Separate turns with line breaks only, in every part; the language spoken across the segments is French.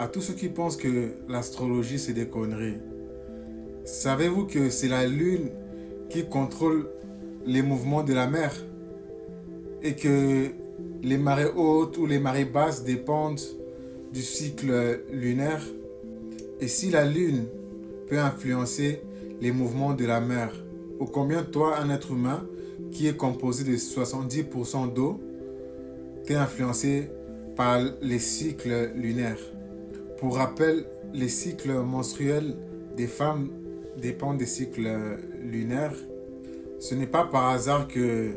À tous ceux qui pensent que l'astrologie c'est des conneries, savez-vous que c'est la lune qui contrôle les mouvements de la mer et que les marées hautes ou les marées basses dépendent du cycle lunaire? Et si la lune peut influencer les mouvements de la mer, ô combien toi, un être humain qui est composé de 70% d'eau, t'es influencé par les cycles lunaires? Pour rappel, les cycles menstruels des femmes dépendent des cycles lunaires. Ce n'est pas par hasard que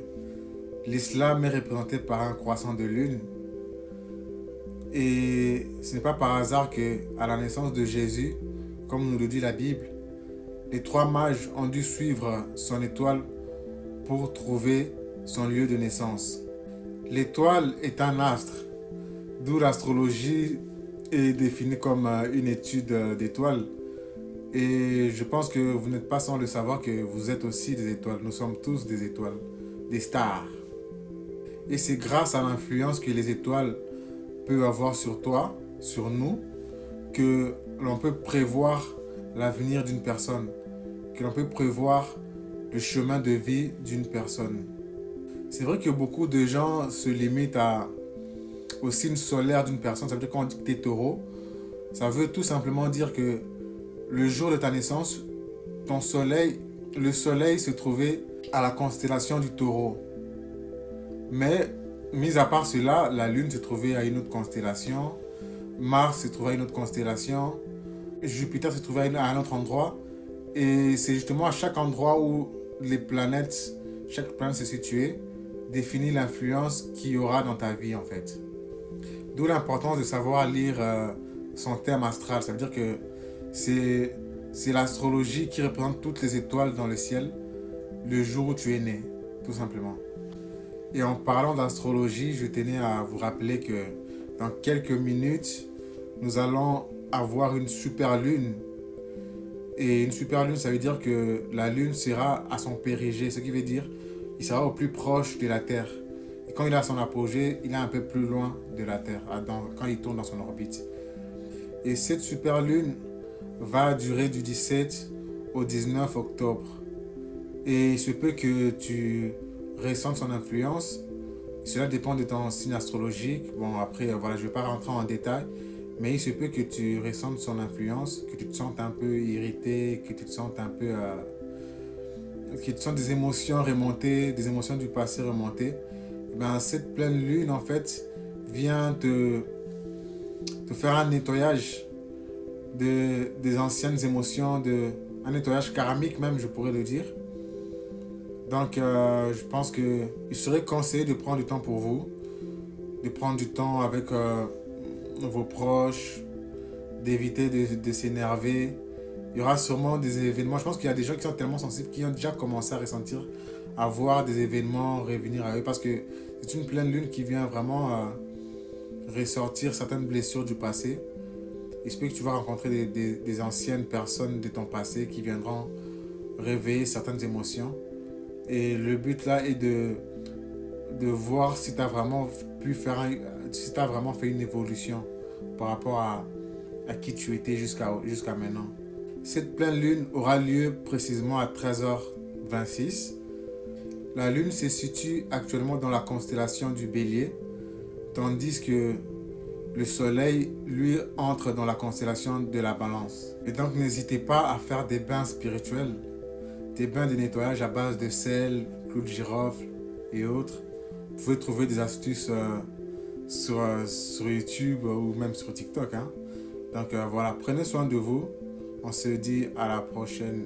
l'islam est représenté par un croissant de lune. Et ce n'est pas par hasard que, à la naissance de Jésus, comme nous le dit la Bible, les trois mages ont dû suivre son étoile pour trouver son lieu de naissance. L'étoile est un astre, d'où l'astrologie est définie comme une étude d'étoiles. Et je pense que vous n'êtes pas sans le savoir que vous êtes aussi des étoiles. Nous sommes tous des étoiles, des stars. Et c'est grâce à l'influence que les étoiles peuvent avoir sur toi, sur nous, que l'on peut prévoir l'avenir d'une personne, que l'on peut prévoir le chemin de vie d'une personne. C'est vrai que beaucoup de gens se limitent au signe solaire d'une personne. Ça veut dire quand on dit que tu es taureau, ça veut tout simplement dire que le jour de ta naissance, le soleil se trouvait à la constellation du taureau. Mais, mis à part cela, la lune se trouvait à une autre constellation, Mars se trouvait à une autre constellation, Jupiter se trouvait à un autre endroit. Et c'est justement à chaque endroit où chaque planète se situe, définit l'influence qu'il y aura dans ta vie en fait. D'où l'importance de savoir lire son thème astral. Ça veut dire que c'est l'astrologie qui représente toutes les étoiles dans le ciel le jour où tu es né, tout simplement. Et en parlant d'astrologie, je tenais à vous rappeler que dans quelques minutes, nous allons avoir une super lune. Et une super lune, ça veut dire que la lune sera à son périgée, ce qui veut dire il sera au plus proche de la Terre. Et quand il est à son apogée, il est un peu plus loin de la Terre, quand il tourne dans son orbite. Et cette super lune va durer du 17 au 19 octobre. Et il se peut que tu ressentes son influence. Cela dépend de ton signe astrologique. Bon, après, voilà, je ne vais pas rentrer en détail. Mais il se peut que tu ressentes son influence, que tu te sentes un peu irrité, que tu te sentes un peu... que tu sens des émotions remontées, des émotions du passé remontées. Et ben, cette pleine lune, en fait, vient te faire un nettoyage des anciennes émotions, un nettoyage karmique même, je pourrais le dire. Donc, je pense qu'il serait conseillé de prendre du temps pour vous, de prendre du temps avec vos proches, d'éviter de s'énerver. Il y aura sûrement des événements. Je pense qu'il y a des gens qui sont tellement sensibles qui ont déjà commencé à ressentir, à voir des événements revenir à eux parce que c'est une pleine lune qui vient vraiment ressortir certaines blessures du passé. Il se peut que tu vas rencontrer des anciennes personnes de ton passé qui viendront réveiller certaines émotions. Et le but là est de voir si tu as vraiment si tu as vraiment fait une évolution par rapport à qui tu étais jusqu'à maintenant. Cette pleine lune aura lieu précisément à 13h26. La lune se situe actuellement dans la constellation du Bélier, tandis que le soleil, lui, entre dans la constellation de la Balance. Et donc, n'hésitez pas à faire des bains spirituels, des bains de nettoyage à base de sel, clous de girofle et autres. Vous pouvez trouver des astuces sur YouTube ou même sur TikTok. Hein. Donc voilà, prenez soin de vous. On se dit à la prochaine.